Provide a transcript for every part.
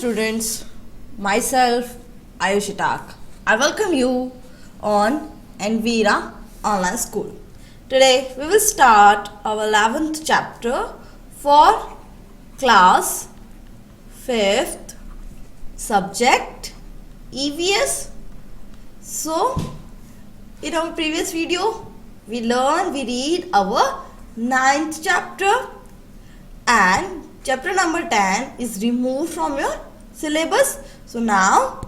students, myself Ayushi Tak. I welcome you on Envira Online School. Today we will start our 11th chapter for class 5th subject EVS. So in our previous video we read our 9th chapter and chapter number 10 is removed from your syllabus. So now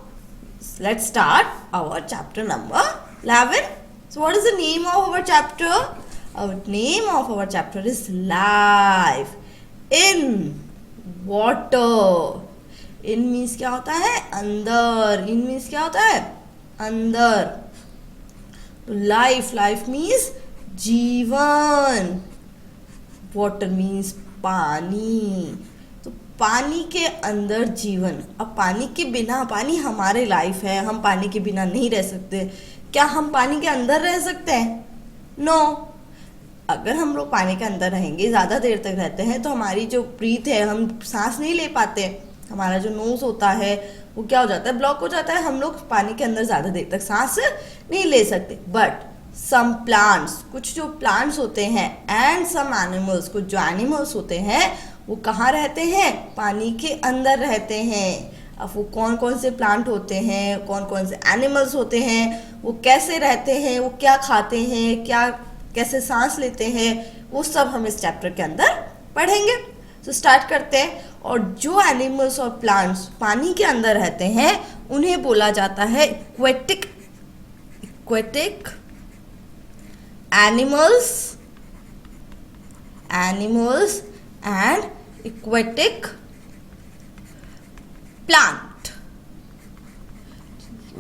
let's start our chapter number 11. So what is the name of our chapter? Our name of our chapter is Life in Water. In means क्या होता है? अंदर. In means क्या होता है? अंदर. तो life means जीवन. Water means पानी. तो पानी के अंदर जीवन. अब पानी के बिना, पानी हमारे लाइफ है, हम पानी के बिना नहीं रह सकते. क्या हम पानी के अंदर रह सकते हैं? नो. अगर हम लोग पानी के अंदर रहेंगे, ज़्यादा देर तक रहते हैं, तो हमारी जो ब्रीथ है, हम सांस नहीं ले पाते. हमारा जो नोज होता है वो क्या हो जाता है? ब्लॉक हो जाता है. हम लोग पानी के अंदर ज़्यादा देर तक सांस नहीं ले सकते. बट सम प्लांट्स, कुछ जो प्लांट्स होते हैं, एंड सम एनिमल्स, कुछ जो एनिमल्स होते हैं वो कहाँ रहते हैं? पानी के अंदर रहते हैं. अब वो कौन कौन से प्लांट होते हैं, कौन कौन से एनिमल्स होते हैं, वो कैसे रहते हैं, वो क्या खाते हैं, क्या कैसे सांस लेते हैं, वो सब हम इस चैप्टर के अंदर पढ़ेंगे. तो स्टार्ट करते हैं. और जो एनिमल्स और प्लांट्स पानी के अंदर रहते हैं उन्हें बोला जाता है aquatic animals and aquatic plant.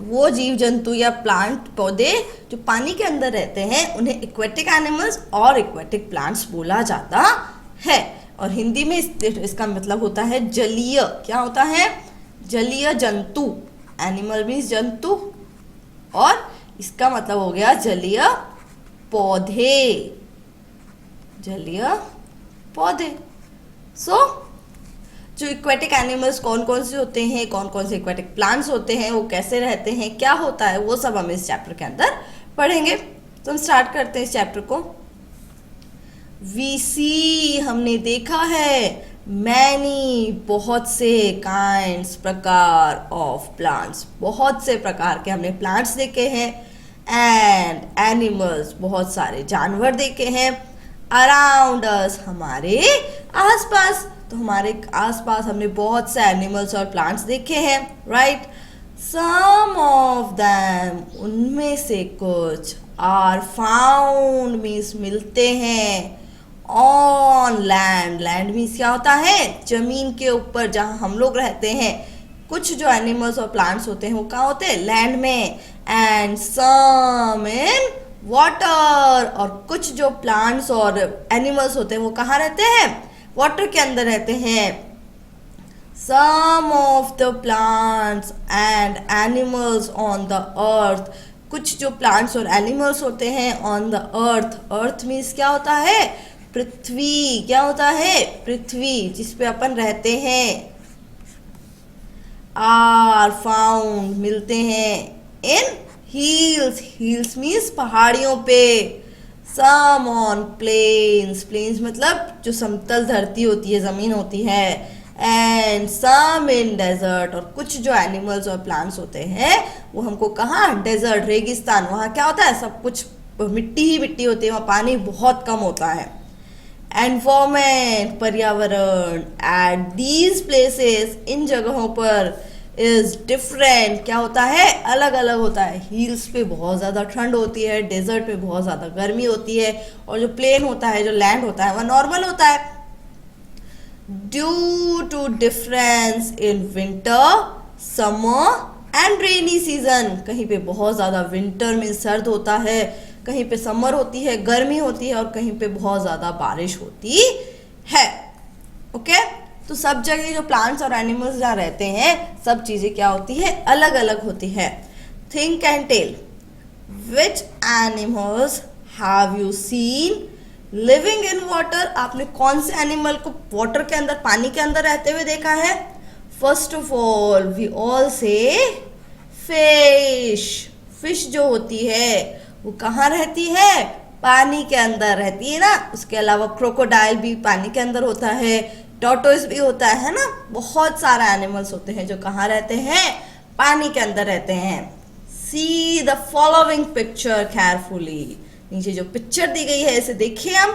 वो जीव जंतु या प्लांट पौधे जो पानी के अंदर रहते हैं उन्हें एक्वेटिक एनिमल्स और एक्वेटिक प्लांट्स बोला जाता है. और हिंदी में इसका मतलब होता है जलीय. क्या होता है? जलीय जंतु. एनिमल मीन्स जंतु और इसका मतलब हो गया जलीय पौधे. जलीय पौधे. सो जो इक्वेटिक एनिमल्स कौन कौन से होते हैं, कौन कौन से इक्वेटिक प्लांट्स होते हैं, वो कैसे रहते हैं, क्या होता है, वो सब हम इस चैप्टर के अंदर पढ़ेंगे. तो हम स्टार्ट करते हैं इस चैप्टर को. वी सी, हमने देखा है, मैनी, बहुत से, काइंड्स, प्रकार, ऑफ प्लांट्स, बहुत से प्रकार के हमने प्लांट्स देखे हैं, एंड एनिमल्स, बहुत सारे जानवर देखे हैं, अराउंड अस, हमारे आसपास. तो हमारे आसपास हमने बहुत से एनिमल्स और प्लांट्स देखे हैं, राइट. सम ऑफ दैम, उनमें से कुछ, आर फाउंड मीन्स मिलते हैं, ऑन लैंड. लैंड मीन्स क्या होता है? जमीन के ऊपर जहाँ हम लोग रहते हैं. कुछ जो एनिमल्स और प्लांट्स होते हैं वो कहाँ होते हैं? लैंड में. एंड सम इन वाटर, और कुछ जो प्लांट्स और एनिमल्स होते हैं वो कहाँ रहते हैं? वाटर के अंदर रहते हैं. Some of the plants and animals on the earth, कुछ जो प्लांट्स और एनिमल्स होते हैं on the earth. Earth means क्या होता है? पृथ्वी. क्या होता है? पृथ्वी, जिस पे अपन रहते हैं. आर फाउंड, मिलते हैं, इन हिल्स. हिल्स मीन्स पहाड़ियों पे. सम ऑन प्लेन्स. प्लेन्स मतलब जो समतल धरती होती है, जमीन होती है. एंड सम इन डेजर्ट, और कुछ जो एनिमल्स और प्लांट्स होते हैं वो हमको कहाँ? डेजर्ट, रेगिस्तान. वहाँ क्या होता है? सब कुछ मिट्टी ही मिट्टी होती है, वहाँ पानी बहुत कम होता है. एनवायरमेंट, पर्यावरण. एट दीज प्लेसेस, इन जगहों पर, इज डिफरेंट, क्या होता है? अलग अलग होता है. हिल्स पे बहुत ज़्यादा ठंड होती है, डेजर्ट पे बहुत ज़्यादा गर्मी होती है, और जो प्लेन होता है, जो लैंड होता है, वह नॉर्मल होता है. Due to difference in winter, summer and rainy season. कहीं पे बहुत ज़्यादा विंटर में सर्द होता है, कहीं पे समर होती है, गर्मी होती है, और कहीं पे बहुत ज़्यादा बारिश होती है. ओके. तो सब जगह जो प्लांट्स और एनिमल्स जहाँ रहते हैं, सब चीज़ें क्या होती है? अलग अलग होती है. Think and tell. Which animals have you seen living in water, आपने कौन से एनिमल को वाटर के अंदर, पानी के अंदर रहते हुए देखा है? First of all we all see fish. Fish जो होती है वो कहाँ रहती है? पानी के अंदर रहती है ना। उसके अलावा क्रोकोडाइल भी पानी के अंदर होता है, टॉर्टोइस भी होता है ना। बहुत सारे एनिमल्स होते हैं जो कहाँ रहते हैं? पानी के अंदर रहते हैं। See the following picture carefully. नीचे जो पिक्चर दी गई है इसे देखिए हम।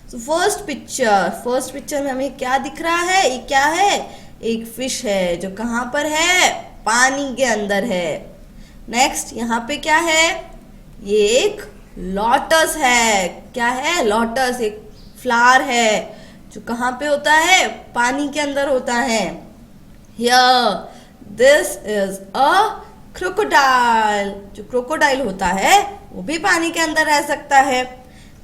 फर्स्ट पिक्चर में हमें क्या दिख रहा है? ये क्या है? एक फिश है जो कहाँ पर है? पानी के अंदर है। नेक्स्ट यहाँ पे क्या है? ये एक लोटस है। क्या है? लोटस एक फ्लावर है जो कहाँ पे होता है? पानी के अंदर होता है। Here this is a crocodile. जो क्रोकोडाइल होता है वो भी पानी के अंदर रह सकता है।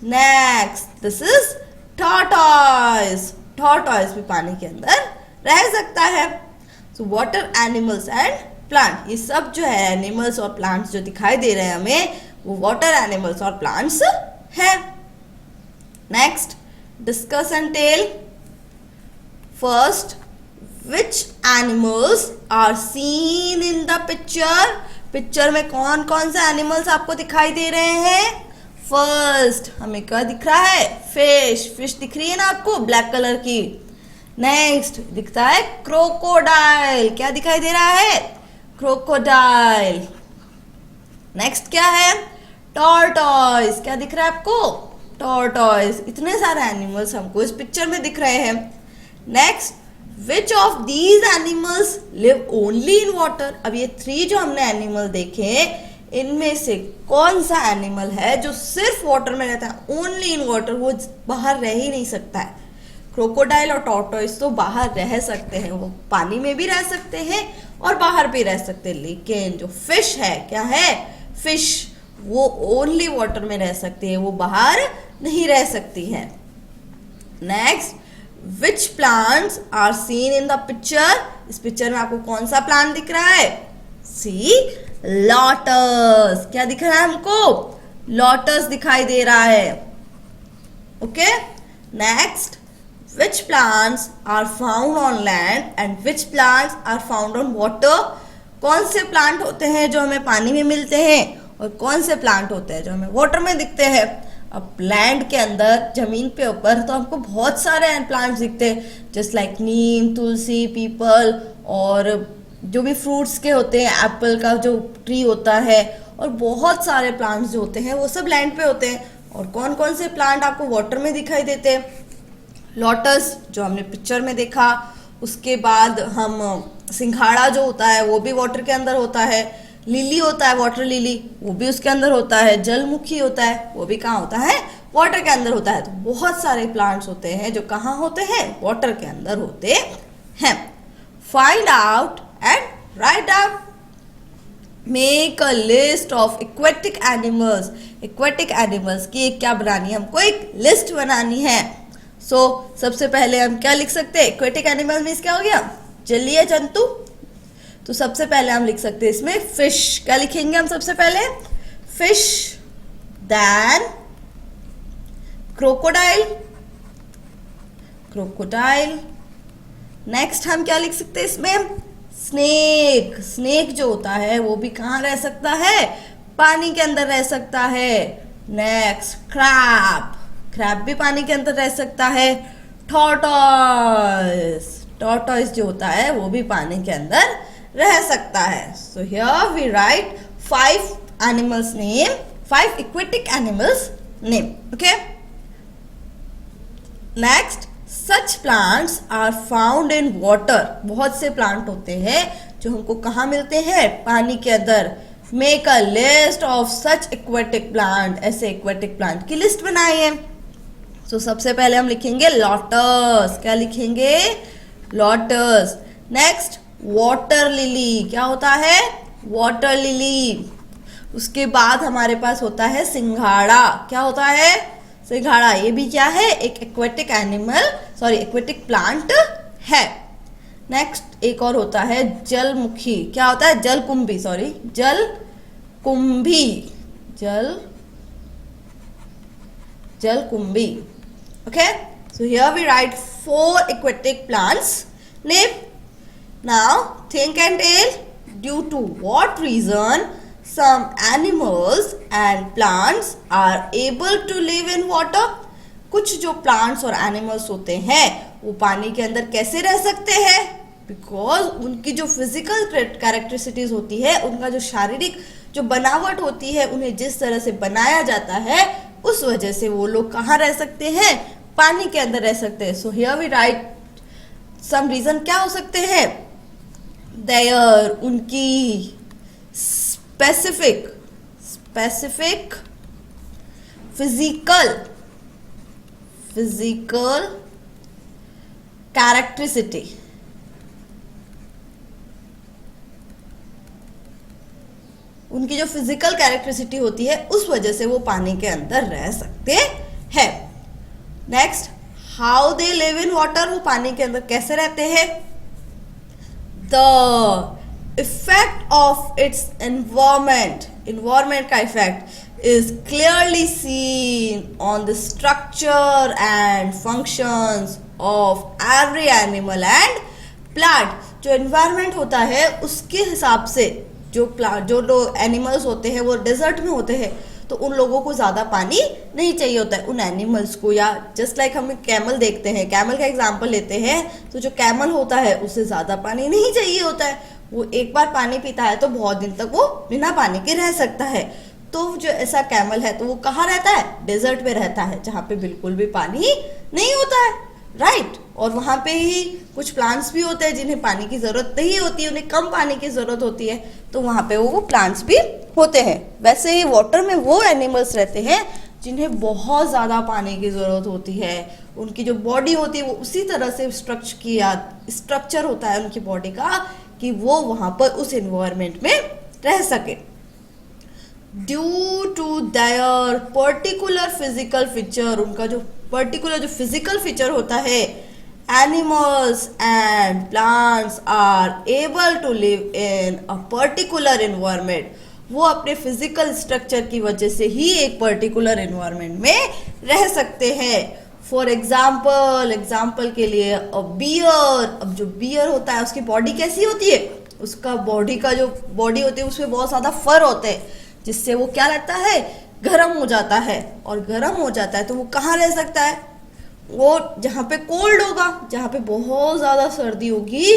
Next this is tortoise. Tortoise भी पानी के अंदर रह सकता है। So water animals and plant, ये सब जो है एनिमल्स और प्लांट्स जो दिखाई दे रहे हैं हमें, वो वाटर एनिमल्स और प्लांट्स है। Next discuss and tell. First, which animals are seen in the picture? Picture में कौन कौन से एनिमल्स आपको दिखाई दे रहे हैं? फर्स्ट हमें क्या दिख रहा है? फिश। फिश दिख रही है ना आपको, ब्लैक कलर की। नेक्स्ट दिखता है क्रोकोडाइल। क्या दिखाई दे रहा है? क्रोकोडाइल। नेक्स्ट क्या है? टॉर्टोइस। क्या दिख रहा है आपको? टॉर्टोइस। इतने सारे एनिमल्स हमको इस पिक्चर में दिख रहे हैं। Next, which of these animals live only in water? अब ये 3 जो हमने एनिमल देखे, इनमें से कौन सा एनिमल है जो सिर्फ वाटर में रहता है? ओनली इन वाटर, वो बाहर रह ही नहीं सकता है। क्रोकोडाइल और टॉर्टोइस तो बाहर रह सकते हैं, वो पानी में भी रह सकते हैं और बाहर भी रह सकते हैं। लेकिन जो फिश है, क्या है? फिश वो ओनली वाटर में रह सकती है, वो बाहर नहीं रह सकती है। Next, which plants are seen in the picture? इस पिक्चर में आपको कौन सा प्लांट दिख रहा है? See lotus. क्या दिख रहा है हमको? लोटस दिखाई दे रहा है। Okay. Next, which plants are found on land and which plants are found on water? कौन से प्लांट होते हैं जो हमें पानी में मिलते हैं और कौन से प्लांट होते हैं जो हमें वाटर में दिखते हैं? अब लैंड के अंदर, जमीन पे ऊपर तो हमको बहुत सारे प्लांट्स दिखते हैं, जस्ट लाइक नीम, तुलसी, पीपल, और जो भी फ्रूट्स के होते हैं, एप्पल का जो ट्री होता है, और बहुत सारे प्लांट्स जो होते हैं वो सब लैंड पे होते हैं। और कौन कौन से प्लांट आपको वाटर में दिखाई देते हैं? लोटस जो हमने पिक्चर में देखा, उसके बाद हम सिंघाड़ा जो होता है वो भी वाटर के अंदर होता है, लिली होता है वाटर लिली, वो भी उसके अंदर होता है, जलमुखी होता है वो भी कहाँ होता है? वाटर के अंदर होता है। तो बहुत सारे प्लांट्स होते हैं जो कहाँ होते हैं? वाटर के अंदर होते हैं। Find out and write down. Make a list of aquatic animals. Aquatic animals की क्या बनानी है? हमको एक लिस्ट बनानी है। सबसे पहले हम क्या लिख सकते हैं? एक्वेटिक एनिमल मीन्स क्या हो गया? जलीय जंतु। तो सबसे पहले हम लिख सकते हैं इसमें फिश। क्या लिखेंगे हम सबसे पहले? Fish, then crocodile. Crocodile. Next हम क्या लिख सकते हैं इसमें? स्नेक। स्नेक जो होता है वो भी कहाँ रह सकता है? पानी के अंदर रह सकता है। Next crab. क्रैब भी पानी के अंदर रह सकता है। टॉर्टोइस। टॉर्टोइस जो होता है वो भी पानी के अंदर रह सकता है। So here we write 5 animals name, 5 aquatic animals name. Okay. Next, such plants are found in water. बहुत से प्लांट होते हैं जो हमको कहाँ मिलते हैं? पानी के अंदर। Make a list of such aquatic plant. ऐसे aquatic plant की लिस्ट बनाइए। सबसे पहले हम लिखेंगे लोटस। क्या लिखेंगे? लोटस। Next, water lily. क्या होता है? Water lily. उसके बाद हमारे पास होता है सिंघाड़ा। क्या होता है? सिंघाड़ा। ये भी क्या है? एक aquatic animal, sorry aquatic plant है। नेक्स्ट एक और होता है जलमुखी। क्या होता है? जलकुंभी, सॉरी जलकुंभी। जलकुंभी। Okay, so here we write 4 aquatic plants name. Now think and tell, due to what reason some animals and plants are able to live in water? कुछ जो प्लांट्स और एनिमल्स होते हैं वो पानी के अंदर कैसे रह सकते हैं? बिकॉज उनकी जो फिजिकल कैरेक्टरिस्टिक्स होती है, उनका जो शारीरिक जो बनावट होती है, उन्हें जिस तरह से बनाया जाता है, उस वजह से वो लोग कहाँ रह सकते हैं? पानी के अंदर रह सकते हैं. So here we write some reason. क्या हो सकते हैं? देयर उनकी स्पेसिफिक फिजिकल कैरेक्टरिस्टिक, उनकी जो फिजिकल कैरेक्टरिस्टिक होती है उस वजह से वो पानी के अंदर रह सकते हैं. Next, how they live in water. वो पानी के अंदर कैसे रहते हैं? The effect of its environment का effect is clearly seen on the structure and functions of every animal and plant. जो environment होता है उसके हिसाब से जो लोग एनिमल्स होते हैं वो डेजर्ट में होते हैं, तो उन लोगों को ज़्यादा पानी नहीं चाहिए होता है उन एनिमल्स को. या जस्ट लाइक हम कैमल देखते हैं, कैमल का एग्जांपल लेते हैं, तो जो कैमल होता है उसे ज़्यादा पानी नहीं चाहिए होता है. वो एक बार पानी पीता है तो बहुत दिन तक वो बिना पानी के रह सकता है. तो जो ऐसा कैमल है तो वो कहाँ रहता है? डेजर्ट में रहता है, जहाँ पे बिल्कुल भी पानी नहीं होता है, राइट. और वहाँ पे ही कुछ प्लांट्स भी होते हैं जिन्हें पानी की ज़रूरत नहीं होती है, उन्हें कम पानी की ज़रूरत होती है, तो वहाँ पे वो प्लांट्स भी होते हैं. वैसे ही वाटर में वो एनिमल्स रहते हैं जिन्हें बहुत ज़्यादा पानी की ज़रूरत होती है. उनकी जो बॉडी होती है वो उसी तरह से स्ट्रक्चर होता है उनकी बॉडी का कि वो वहाँ पर उस एनवायरनमेंट में रह सके. Due to their particular physical feature, उनका जो पर्टिकुलर जो फिजिकल फीचर होता है, animals and plants are able to live in a particular environment. वो अपने फिजिकल स्ट्रक्चर की वजह से ही एक पर्टिकुलर एनवायरनमेंट में रह सकते हैं. फॉर एग्जाम्पल के लिए बियर. अब जो बियर होता है उसकी बॉडी कैसी होती है? उसका बॉडी का जो बॉडी होती है उसमें बहुत ज़्यादा फर होते हैं, जिससे वो क्या रहता है? गर्म हो जाता है. और गर्म हो जाता है तो वो कहाँ रह सकता है? वो जहाँ पे कोल्ड होगा, जहाँ पे बहुत ज़्यादा सर्दी होगी,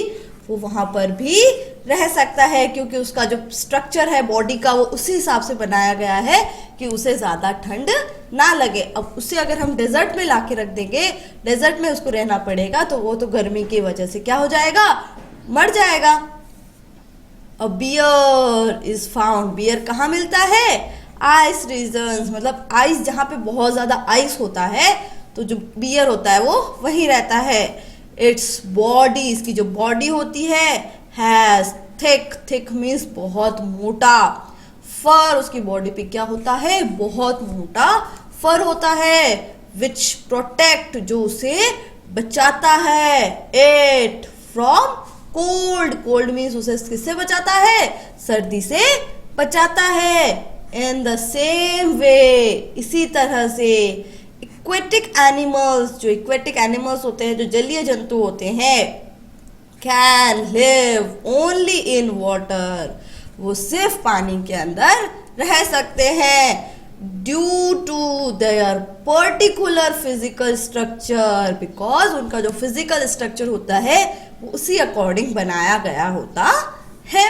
वो वहाँ पर भी रह सकता है, क्योंकि उसका जो स्ट्रक्चर है बॉडी का वो उसी हिसाब से बनाया गया है कि उसे ज़्यादा ठंड ना लगे. अब उसे अगर हम डेजर्ट में ला के रख देंगे, डेजर्ट में उसको रहना पड़ेगा, तो वो तो गर्मी की वजह से क्या हो जाएगा? मर जाएगा. अब बियर इज फाउंड. बियर कहाँ मिलता है? आइस रीजन्स, मतलब आइस, जहाँ पे बहुत ज़्यादा आइस होता है तो जो बियर होता है वो वहीं रहता है. इट्स बॉडी, इसकी जो बॉडी होती है, हैज़ थिक मीन्स बहुत मोटा. फर, उसकी बॉडी पे क्या होता है? बहुत मोटा फर होता है. विच प्रोटेक्ट, जो उसे बचाता है. इट फ्रॉम कोल्ड मीन्स उसे किससे बचाता है? सर्दी से बचाता है. इन द सेम वे, इसी तरह से एक्वेटिक एनिमल्स, जो एक्वेटिक एनिमल्स होते हैं, जो जलीय जंतु होते हैं, can live only in water. वो सिर्फ पानी के अंदर रह सकते हैं. Due to their particular physical structure, because उनका जो फिजिकल स्ट्रक्चर होता है वो उसी अकॉर्डिंग बनाया गया होता है.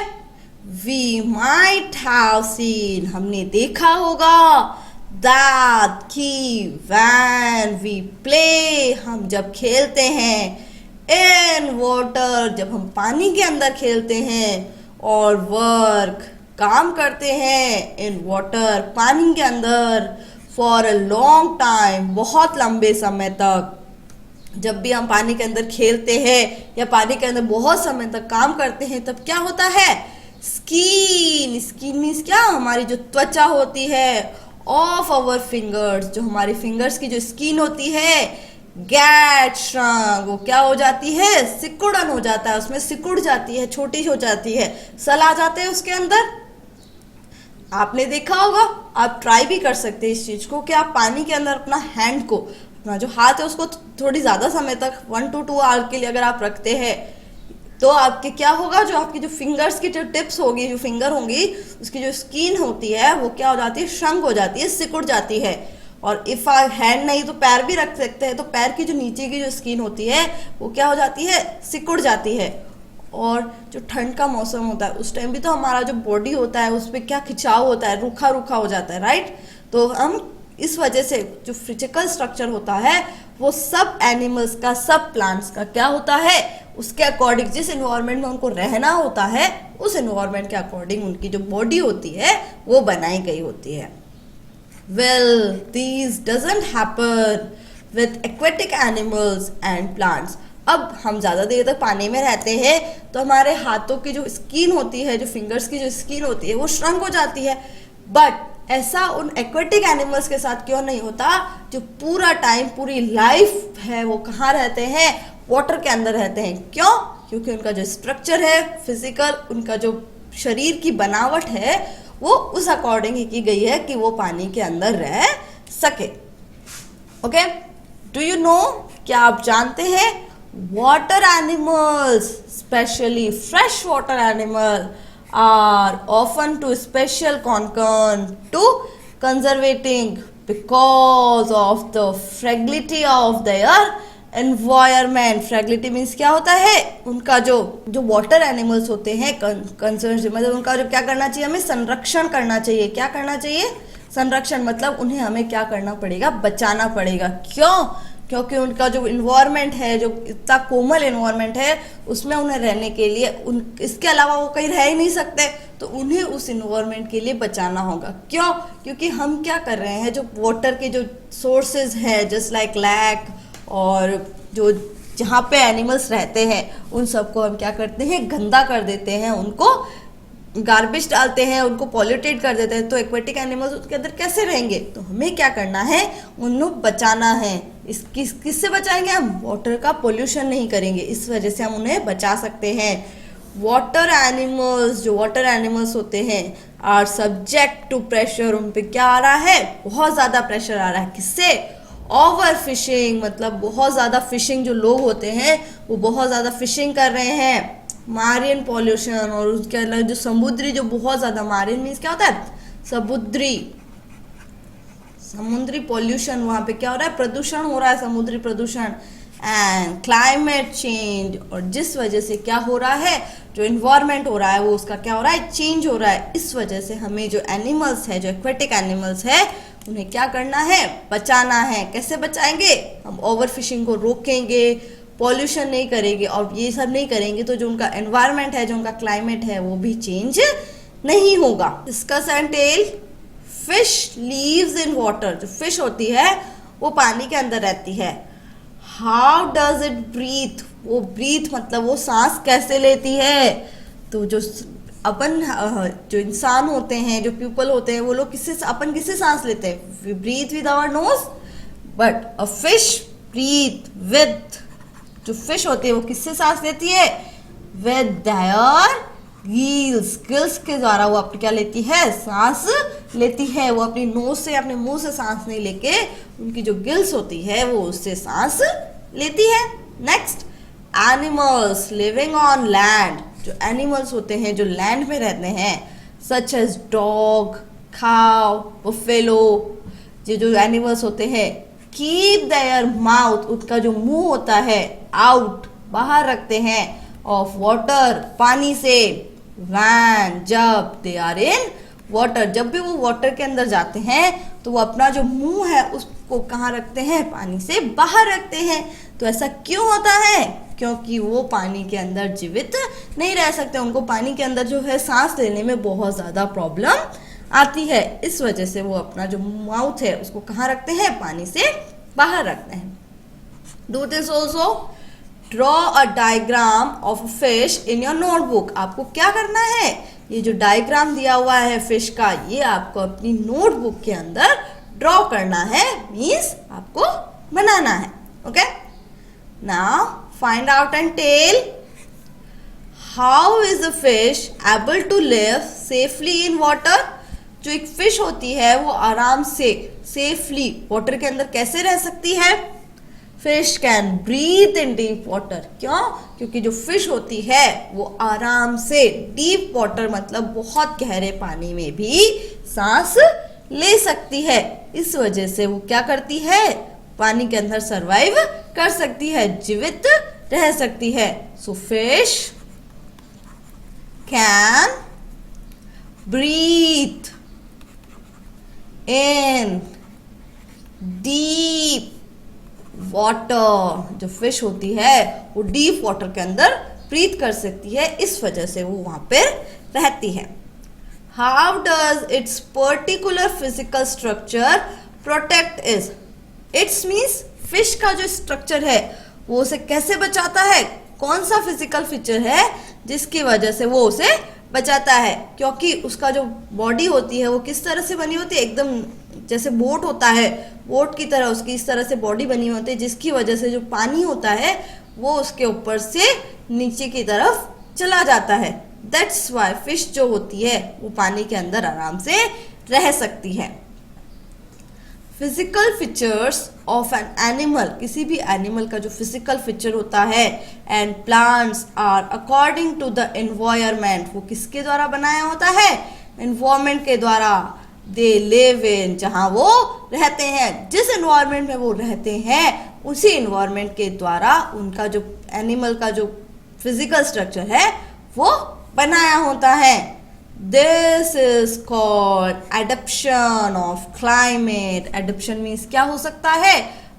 वी माइट हैव सीन, हमने देखा होगा, दैट कि व्हेन वी प्ले, हम जब खेलते हैं, इन वाटर, जब हम पानी के अंदर खेलते हैं, और वर्क, काम करते हैं, इन वाटर, पानी के अंदर, फॉर अ लॉन्ग टाइम, बहुत लंबे समय तक. जब भी हम पानी के अंदर खेलते हैं या पानी के अंदर बहुत समय तक काम करते हैं, तब क्या होता है? स्किन मीन्स क्या? हमारी जो त्वचा होती है, ऑफ आवर फिंगर्स, जो हमारी फिंगर्स की जो स्किन होती है, गेट श्रंक, वो क्या हो जाती है? सिकुड़न हो जाता है, उसमें सिकुड़ जाती है, छोटी हो जाती है, सल आ जाते हैं उसके अंदर. आपने देखा होगा, आप ट्राई भी कर सकते हैं इस चीज़ को, कि आप पानी के अंदर अपना हैंड को, अपना जो हाथ है उसको थोड़ी ज़्यादा समय तक 1 to 2 आवर के लिए अगर आप रखते हैं तो आपके क्या होगा, जो आपकी जो फिंगर्स की जो टिप्स होगी, जो फिंगर होंगी, उसकी जो स्किन होती है वो क्या हो जाती है, श्रंक हो जाती है, सिकुड़ जाती है। और इफ हैंड नहीं तो पैर भी रख सकते हैं, तो पैर की जो नीचे की जो स्किन होती है वो क्या हो जाती है, सिकुड़ जाती है। और जो ठंड का मौसम होता है उस टाइम भी तो हमारा जो बॉडी होता है उस पर क्या खिंचाव होता है, रूखा रूखा हो जाता है, राइट। तो हम इस वजह से जो फिजिकल स्ट्रक्चर होता है वो सब एनिमल्स का, सब प्लांट्स का क्या होता है, उसके अकॉर्डिंग, जिस इन्वायरमेंट में उनको रहना होता है उस इन्वायरमेंट के अकॉर्डिंग उनकी जो बॉडी होती है वो बनाई गई होती है। Well, this doesn't happen with aquatic animals and plants. अब हम ज़्यादा देर तक पानी में रहते हैं तो हमारे हाथों की जो स्किन होती है, जो फिंगर्स की जो स्किन होती है वो श्रंक हो जाती है। बट ऐसा उन एक्वेटिक एनिमल्स के साथ क्यों नहीं होता, जो पूरा टाइम, पूरी लाइफ है वो कहाँ रहते हैं, वाटर के अंदर रहते हैं। क्यों? क्योंकि उनका जो स्ट्रक्चर है फिजिकल, उनका जो शरीर की बनावट है वो उस अकॉर्डिंग ही की गई है कि वो पानी के अंदर रह सके। ओके, डू यू नो, क्या आप जानते हैं, water animals, specially fresh water animal, are often too special concern to conservating because of the fragility of their environment. Fragility means क्या होता है, उनका जो वाटर एनिमल्स होते हैं कंसर्न, मतलब उनका जो क्या करना चाहिए, हमें संरक्षण करना चाहिए। क्या करना चाहिए, संरक्षण, मतलब उन्हें हमें क्या करना पड़ेगा, बचाना पड़ेगा। क्यों? क्योंकि उनका जो इन्वायरमेंट है, जो इतना कोमल इन्वायरमेंट है, उसमें उन्हें रहने के लिए इसके अलावा वो कहीं रह ही नहीं सकते, तो उन्हें उस इन्वायरमेंट के लिए बचाना होगा। क्यों? क्योंकि हम क्या कर रहे हैं, जो वाटर के जो सोर्सेज है, जस्ट लाइक लैक, और जो जहाँ पे एनिमल्स रहते हैं उन सबको हम क्या करते हैं, गंदा कर देते हैं, उनको गार्बेज डालते हैं, उनको पॉल्यूटेड कर देते हैं। तो एक्वेटिक एनिमल्स उसके अंदर कैसे रहेंगे? तो हमें क्या करना है, उनको बचाना है। किससे बचाएंगे हम? वाटर का पोल्यूशन नहीं करेंगे, इस वजह से हम उन्हें बचा सकते हैं। वाटर एनिमल्स, जो वाटर एनिमल्स होते हैं, आर सब्जेक्ट टू प्रेशर। उन पे क्या आ रहा है, बहुत ज़्यादा प्रेशर आ रहा है। किससे? ओवर फिशिंग, मतलब बहुत ज़्यादा फिशिंग, जो लोग होते हैं वो बहुत ज़्यादा फिशिंग कर रहे हैं। मारिन पॉल्यूशन, और उसके अलावा जो समुद्री, जो बहुत ज़्यादा, मारिन मीन्स क्या होता है, समुद्री पॉल्यूशन, वहाँ पे क्या हो रहा है, प्रदूषण हो रहा है, समुद्री प्रदूषण। एंड क्लाइमेट चेंज, और जिस वजह से क्या हो रहा है, जो इन्वायरमेंट हो रहा है वो उसका क्या हो रहा है, चेंज हो रहा है। इस वजह से हमें जो एनिमल्स है, जो एक्वेटिक एनिमल्स है, उन्हें क्या करना है, बचाना है। कैसे बचाएंगे? हम ओवर फिशिंग को रोकेंगे, पॉल्यूशन नहीं करेंगे, और ये सब नहीं करेंगे तो जो उनका एनवायरनमेंट है, जो उनका क्लाइमेट है, वो भी चेंज नहीं होगा। Discuss and tell, fish lives in water. जो फिश होती है वो पानी के अंदर रहती है। How does it breathe? वो ब्रीथ मतलब वो सांस कैसे लेती है? तो जो अपन, जो इंसान होते हैं, जो पीपल होते हैं, वो लोग किससे सांस लेते हैं? We breathe with our nose, but a fish breathe with, जो फिश होती है वो किससे सांस लेती है? With their gills. गिल्स के द्वारा वो अपनी क्या लेती है, सांस लेती है। वो अपनी नोज से, अपने मुंह से सांस नहीं लेके, उनकी जो गिल्स होती है वो उससे सांस लेती है। Next, animals living on land. जो एनिमल्स होते हैं जो लैंड में रहते हैं, such as dog, cow, buffalo, ये जो एनिमल्स होते हैं, कीप देयर माउथ, उनका जो मुंह होता है, आउट, बाहर रखते हैं, ऑफ वाटर, पानी से, व्हेन, जब, दे आर इन वाटर, जब भी वो वाटर के अंदर जाते हैं तो वो अपना जो मुंह है उसको कहाँ रखते हैं, पानी से बाहर रखते हैं। तो ऐसा क्यों होता है? क्योंकि वो पानी के अंदर जीवित नहीं रह सकते, उनको पानी के अंदर जो है सांस लेने में बहुत ज़्यादा प्रॉब्लम आती है। इस वजह से वो अपना जो माउथ है उसको कहाँ रखते हैं, पानी से बाहर रखते हैं। Do this also, draw a diagram of a fish in your notebook. आपको क्या करना है, ये जो डायग्राम दिया हुआ है फिश का, ये आपको अपनी नोटबुक के अंदर ड्रॉ करना है, मीन्स आपको बनाना है। Okay, now find out and tell, how is a fish able to live safely in water. जो एक फिश होती है वो आराम से, सेफली वाटर के अंदर कैसे रह सकती है? Fish can breathe in deep water. क्यों? क्योंकि जो फिश होती है वो आराम से डीप वाटर मतलब बहुत गहरे पानी में भी सांस ले सकती है। इस वजह से वो क्या करती है, पानी के अंदर सरवाइव कर सकती है, जीवित रह सकती है। So fish can breathe in deep water. जो फिश होती है वो डीप वाटर के अंदर ब्रीथ कर सकती है, इस वजह से वो वहां पर रहती है। How does it's particular physical structure protect it's means fish का जो स्ट्रक्चर है वो उसे कैसे बचाता है, कौन सा फिजिकल फीचर है जिसकी वजह से वो उसे बचाता है। क्योंकि उसका जो बॉडी होती है वो किस तरह से बनी होती है, एकदम जैसे बोट होता है, बोट की तरह उसकी इस तरह से बॉडी बनी होती है, जिसकी वजह से जो पानी होता है वो उसके ऊपर से नीचे की तरफ चला जाता है। दैट्स वाई फिश जो होती है वो पानी के अंदर आराम से रह सकती है। Physical features of an animal, किसी भी एनिमल का जो फिजिकल फीचर होता है, and plants are according to the environment, वो किसके द्वारा बनाया होता है, एनवायरमेंट के द्वारा। दे लिव इन, जहाँ वो रहते हैं, जिस एनवायरमेंट में वो रहते हैं उसी एनवायरमेंट के द्वारा उनका जो एनिमल का जो फिजिकल स्ट्रक्चर है वो बनाया होता है। This is called adaption of climate. Adaption means क्या हो सकता है,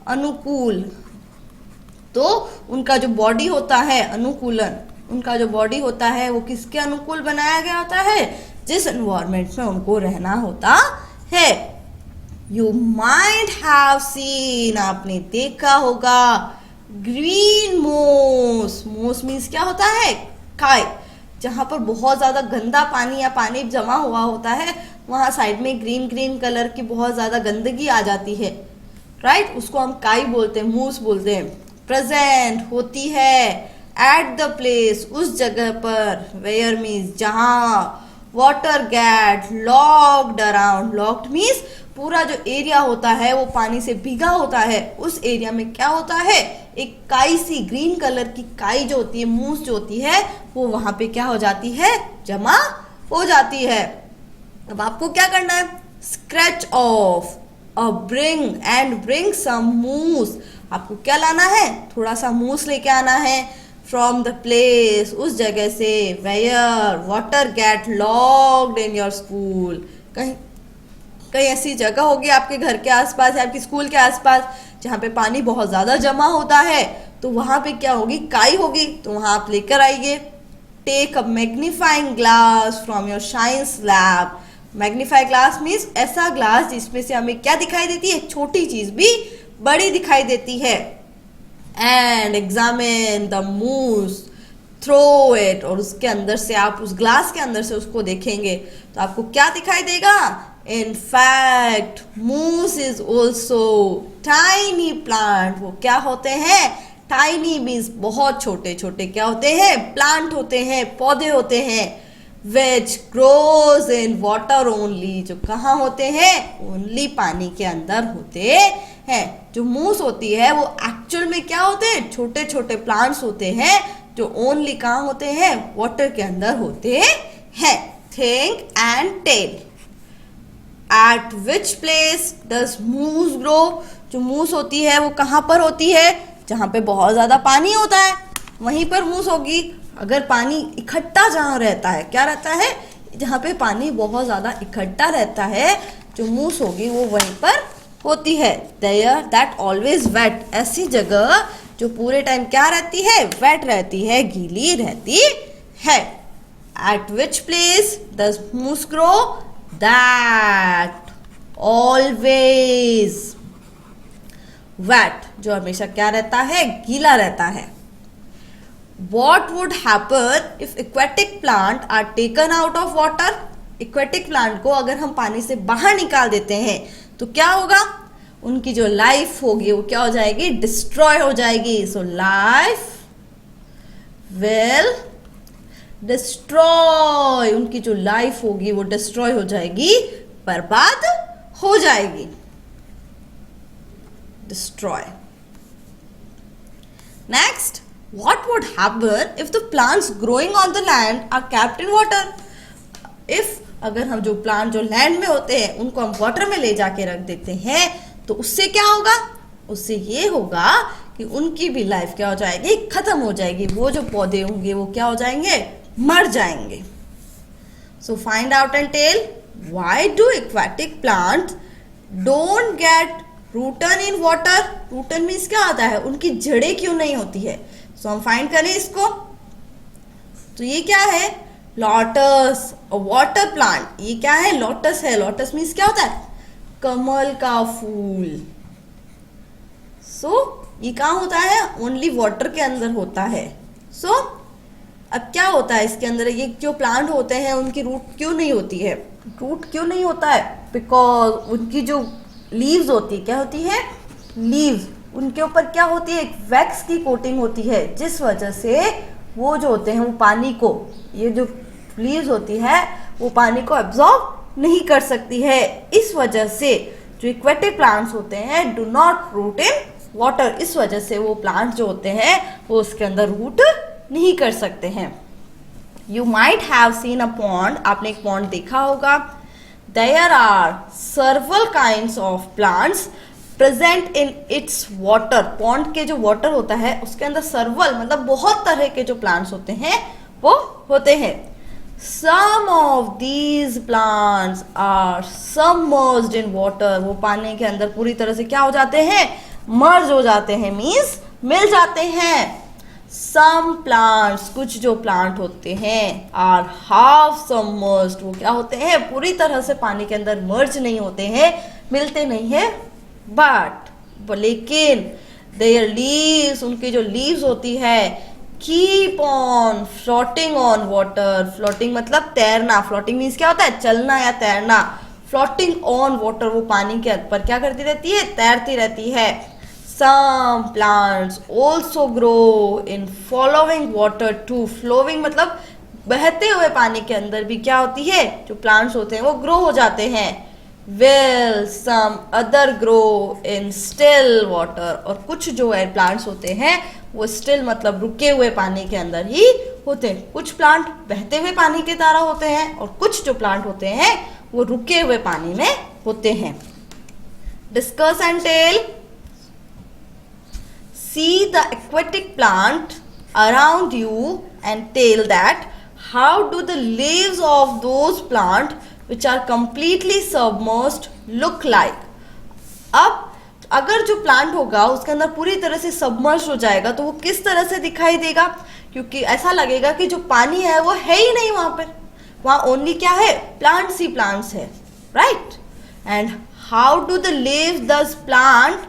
अनुकूल। तो उनका जो बॉडी होता है, अनुकूलन, उनका जो बॉडी होता है वो किसके अनुकूल बनाया गया होता है, जिस एनवायरमेंट में उनको रहना होता है। यू माइट हैव सीन, आपने देखा होगा, ग्रीन मोस। मोस मीन्स क्या होता है, काई। जहाँ पर बहुत ज़्यादा गंदा पानी या पानी जमा हुआ होता है वहाँ साइड में ग्रीन ग्रीन कलर की बहुत ज़्यादा गंदगी आ जाती है, राइट, उसको हम काई बोलते हैं, मूस बोलते हैं। प्रेजेंट होती है, एट द प्लेस, उस जगह पर, वेयर मीन्स जहाँ, water get locked around, locked means पूरा जो एरिया होता है वो पानी से भीगा होता है, उस एरिया में क्या होता है, एक काई सी ग्रीन कलर की काई जो होती है, मूस जो होती है, वो वहां पे क्या हो जाती है, जमा हो जाती है। अब आपको क्या करना है, स्क्रैच ऑफ ब्रिंग सम मूस। आपको क्या लाना है, थोड़ा सा मूस लेके आना है, फ्रॉम द प्लेस, उस जगह से, where water get locked in your school. कहीं कहीं ऐसी जगह होगी आपके घर के आसपास या आपके स्कूल के आसपास जहाँ पे पानी बहुत ज़्यादा जमा होता है, तो वहाँ पे क्या होगी, काई होगी, तो वहाँ आप लेकर आइए। Take a magnifying glass from your science lab. Magnify glass means ऐसा ग्लास जिसमें से हमें क्या दिखाई देती है, छोटी चीज़ भी बड़ी दिखाई देती है। And examine the moss, throw it, और उसके अंदर से आप उस ग्लास के अंदर से उसको देखेंगे तो आपको क्या दिखाई देगा, In fact, moose is also tiny plant। वो क्या होते हैं, tiny means बहुत छोटे छोटे क्या होते हैं, plant होते हैं, पौधे होते हैं, which grows in water only, जो कहाँ होते हैं, only पानी के अंदर होते हैं। जो मूस होती है वो एक्चुअल में क्या होते हैं, छोटे छोटे प्लांट्स होते हैं जो ओनली कहाँ होते हैं, वाटर के अंदर होते हैं। Think and tell, at which place does moss grow. जो मूस होती है वो कहाँ पर होती है, जहाँ पे बहुत ज़्यादा पानी होता है वहीं पर मूस होगी। अगर पानी इकट्ठा जहाँ रहता है, क्या रहता है, जहाँ पे पानी बहुत ज़्यादा इकट्ठा रहता है, जो मूस होगी वो वहीं पर होती है। देयर दैट ऑलवेज वेट, ऐसी जगह जो पूरे टाइम क्या रहती है, वेट रहती है, गीली रहती है। At which place does moss grow, that always wet, जो हमेशा क्या रहता है, गीला रहता है। What would happen if aquatic plant are taken out of water. Aquatic plant को अगर हम पानी से बाहर निकाल देते हैं तो क्या होगा, उनकी जो लाइफ होगी वो क्या हो जाएगी, डिस्ट्रॉय हो जाएगी। सो लाइफ विल डिस्ट्रॉय, उनकी जो लाइफ होगी वो डिस्ट्रॉय हो जाएगी, बर्बाद हो जाएगी, destroy. What would happen if the plants growing on the land are kept in water? If अगर हम जो प्लांट जो लैंड में होते हैं उनको हम वाटर में ले जाके रख देते हैं तो उससे क्या होगा? उससे ये होगा कि उनकी भी लाइफ क्या हो जाएगी? खत्म हो जाएगी। वो जो पौधे होंगे वो क्या हो जाएंगे? मर जाएंगे। So find out and tell why do aquatic plants don't get rooted in water? Rooted means क्या आता है? उनकी जड़ें क्यों नहीं होती है? So हम फाइंड करें इसको। तो ये क्या है? Lotus, water plant. ये क्या है? लोटस है। लोटस मीन्स क्या होता है? कमल का फूल। ये कहाँ होता है? ओनली वाटर के अंदर होता है। अब क्या होता है इसके अंदर? ये जो प्लांट होते हैं उनकी रूट क्यों नहीं होती है? रूट क्यों नहीं होता है? बिकॉज उनकी जो लीव्स होती है, क्या होती है? लीव्स, उनके ऊपर क्या होती है? एक वैक्स की कोटिंग होती है, जिस वजह से वो जो होते हैं वो पानी को, ये जो लीव्स होती है वो पानी को एब्जॉर्ब नहीं कर सकती है। इस वजह से जो एक्वेटिक प्लांट्स होते हैं do not root in water. इस वजह से वो प्लांट्स जो होते हैं वो उसके अंदर रूट नहीं कर सकते हैं। You might have seen a pond. आपने एक पॉन्ड देखा होगा। There are several kinds of plants present in its water. Pond के जो वाटर होता है उसके अंदर सर्वल मतलब बहुत तरह के जो प्लांट्स होते हैं वो होते हैं। Some of these plants are submerged in water. वो पानी के अंदर पूरी तरह से क्या हो जाते हैं? मर्ज हो जाते हैं, मीन्स मिल जाते हैं। सम प्लांट्स, कुछ जो प्लांट होते हैं, आर हाफ सबमर्ज्ड। वो क्या होते हैं? पूरी तरह से पानी के अंदर मर्ज नहीं होते हैं, मिलते नहीं है। बट लेकिन देयर लीव्स, उनकी जो लीव्स होती है, keep on floating on water. Floating मतलब तैरना। फ्लोटिंग मीन्स क्या होता है? चलना या तैरना। फ्लोटिंग ऑन वाटर, वो पानी के ऊपर क्या करती रहती है? तैरती रहती है। Some plants also grow in flowing water too. Flowing मतलब बहते हुए पानी के अंदर भी क्या होती है? जो प्लांट्स होते हैं वो ग्रो हो जाते हैं। Well, some other grow in still water. और कुछ जो है प्लांट्स होते हैं वो still मतलब रुके हुए पानी के अंदर ही होते हैं। कुछ प्लांट बहते हुए पानी की तरह होते हैं और कुछ जो प्लांट होते हैं वो रुके हुए पानी में होते हैं। Discuss and tell. See the aquatic plant around you and tell that how do the leaves of those plants which are completely submerged look like. अब अगर जो प्लांट होगा उसके अंदर पूरी तरह से सबमर्ज हो जाएगा तो वो किस तरह से दिखाई देगा? क्योंकि ऐसा लगेगा कि जो पानी है वो है ही नहीं वहां पर। वहां ओनली क्या है? प्लांट्स ही प्लांट्स है, right? And how do the leaves दस plant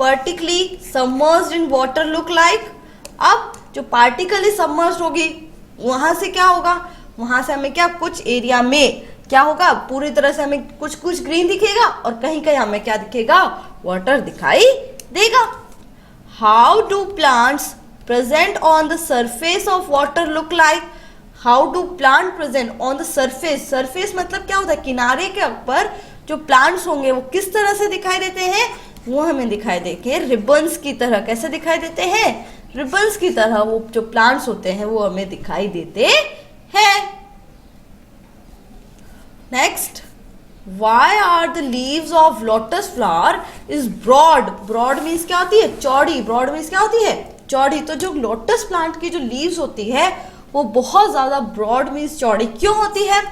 particularly submerged in water look like. अब जो पार्टिकली सबमर्ज्ड होगी वहां से क्या होगा? वहां से हमें क्या कुछ एरिया में क्या होगा? पूरी तरह से हमें कुछ कुछ ग्रीन दिखेगा और कहीं कहीं हमें क्या दिखेगा? वाटर दिखाई देगा। How do plants present on the surface of water look like. How do plant present on the surface. Surface मतलब क्या होता है? किनारे के ऊपर जो प्लांट्स होंगे वो किस तरह से दिखाई देते हैं? वो हमें दिखाई देके रिबन्स की तरह। कैसे दिखाई देते हैं? रिबन्स की तरह वो जो प्लांट्स होते हैं वो हमें दिखाई देते हैं। Next, why are the leaves of lotus flower is broad. Broad means क्या होती है? चौड़ी. ब्रॉड मीन्स क्या होती है? चौड़ी. तो जो लोटस प्लांट की जो लीव्स होती है वो बहुत ज्यादा ब्रॉड मीन्स चौड़ी क्यों होती है?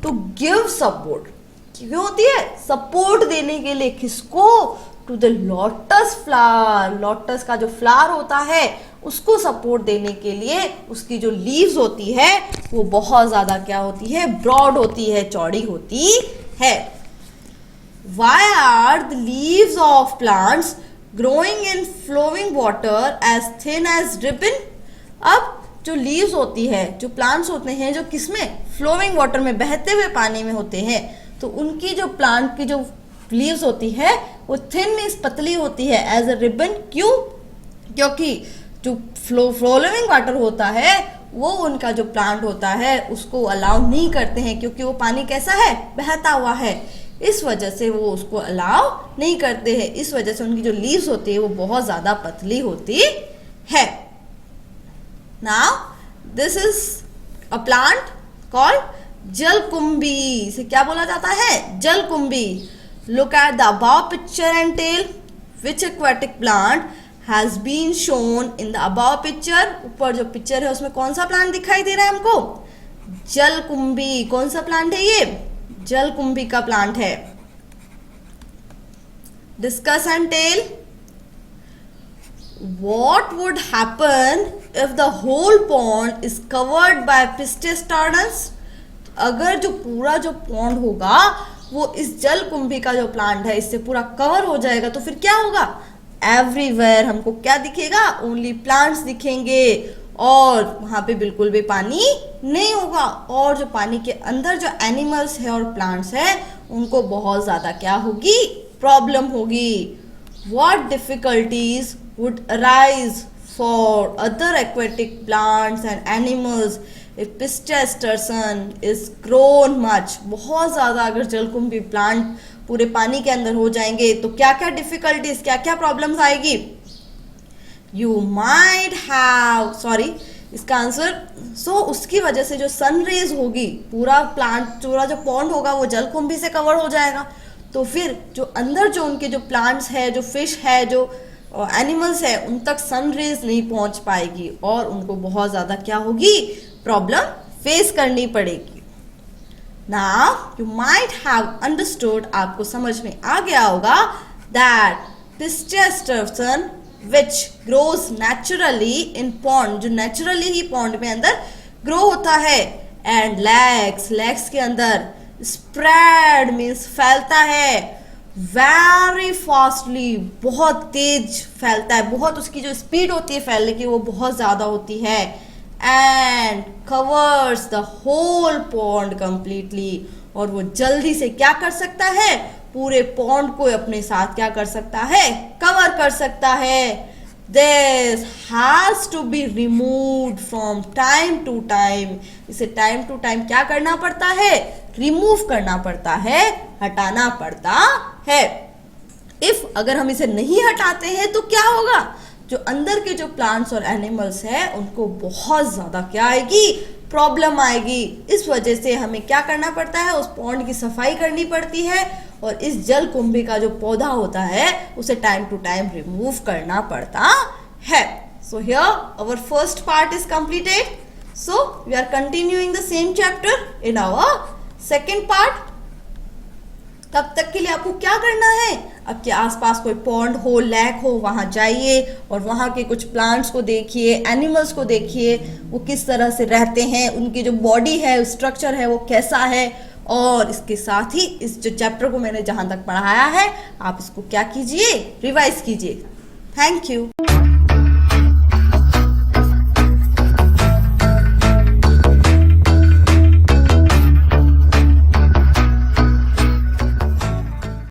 To give support. क्यों होती है? सपोर्ट देने के लिए। किसको? To the lotus flower. Lotus का जो फ्लावर होता है उसको सपोर्ट देने के लिए उसकी जो लीव्स होती है वो बहुत ज्यादा क्या होती है? ब्रॉड होती है, चौड़ी होती है। Why are the leaves of plants growing in flowing water as thin as ribbon? अब जो लीव्स होती है, जो प्लांट्स होते हैं जो किसमें? फ्लोइंग वाटर में, बहते हुए पानी में होते हैं, तो उनकी जो प्लांट की जो लीव्स होती है वो थिन मीन्स पतली होती है, एज अ रिबन. क्यों? क्योंकि जो फ्लोइंग वाटर होता है वो उनका जो प्लांट होता है उसको अलाउ नहीं करते हैं, क्योंकि वो पानी कैसा है? बहता हुआ है. इस वजह से वो उसको अलाउ नहीं करते हैं. इस वजह से उनकी जो लीव्स होती है वो बहुत ज़्यादा पतली होती है. Now this is a plant called जलकुंभी. इसे क्या बोला जाता है? जलकुंभी. Look at the above picture and tell which aquatic plant has been shown in the above picture. ऊपर जो पिक्चर है उसमें कौन सा प्लांट दिखाई दे रहा है हमको? जलकुंभी. कौन सा प्लांट है ये? जलकुंभी का प्लांट है. Discuss and tell what would happen if the whole pond is covered by pistis turnus. अगर जो पूरा जो पॉन्ड होगा वो इस जलकुंभी का जो प्लांट है इससे पूरा कवर हो जाएगा तो फिर क्या होगा? एवरीवेयर हमको क्या दिखेगा? ओनली प्लांट्स दिखेंगे और वहां पे बिल्कुल भी पानी नहीं होगा. और जो पानी के अंदर जो एनिमल्स है और प्लांट्स है उनको बहुत ज्यादा क्या होगी? प्रॉब्लम होगी. What difficulties would arise for other aquatic plants and animals if pistis tursan is grown much. बहुत ज़्यादा अगर जलकुंभी प्लांट पूरे पानी के अंदर हो जाएंगे तो क्या क्या डिफिकल्टीज, क्या क्या प्रॉब्लम्स आएगी? You might have, सॉरी इसका आंसर उसकी वजह से जो सन रेज होगी पूरा प्लांट पूरा जो पॉन्ड होगा वो जलकुंभी से कवर हो जाएगा. तो फिर जो अंदर जो उनके जो प्लांट्स है, जो फिश है, जो एनिमल्स है उन तक सन रेज नहीं पहुंच पाएगी और उनको बहुत ज़्यादा क्या होगी? प्रॉब्लम फेस करनी पड़ेगी. Now you might have understood, आपको समझ में आ गया होगा दैट पिस्टिस टर्सन which grows naturally in pond, जो नेचुरली ही पॉन्ड में अंदर ग्रो होता है, एंड लेग्स के अंदर स्प्रेड मीन्स फैलता है, वेरी फास्टली बहुत तेज फैलता है, बहुत उसकी जो स्पीड होती है फैलने की वो बहुत ज़्यादा होती है, and covers the whole pond completely. और वो जल्दी से क्या कर सकता है? पूरे पॉन्ड को अपने साथ क्या कर सकता है? कवर कर सकता है. This has to be removed from time to time. इसे टाइम टू टाइम क्या करना पड़ता है? रिमूव करना पड़ता है, हटाना पड़ता है. इफ अगर हम इसे नहीं हटाते हैं तो क्या होगा? जो अंदर के जो प्लांट्स और एनिमल्स हैं उनको बहुत ज़्यादा क्या आएगी? प्रॉब्लम आएगी. इस वजह से हमें क्या करना पड़ता है? उस पॉन्ड की सफाई करनी पड़ती है और इस जलकुंभी का जो पौधा होता है उसे टाइम टू टाइम रिमूव करना पड़ता है. So here our first part is completed. So we are continuing the same chapter in our second part. तब तक के लिए आपको क्या करना है? आपके आसपास कोई पॉन्ड हो, लेक हो, वहां जाइए और वहां के कुछ प्लांट्स को देखिए, एनिमल्स को देखिए, वो किस तरह से रहते हैं, उनकी जो बॉडी है, स्ट्रक्चर है वो कैसा है. और इसके साथ ही इस जो चैप्टर को मैंने जहां तक पढ़ाया है आप इसको क्या कीजिए? रिवाइज कीजिए. Thank you.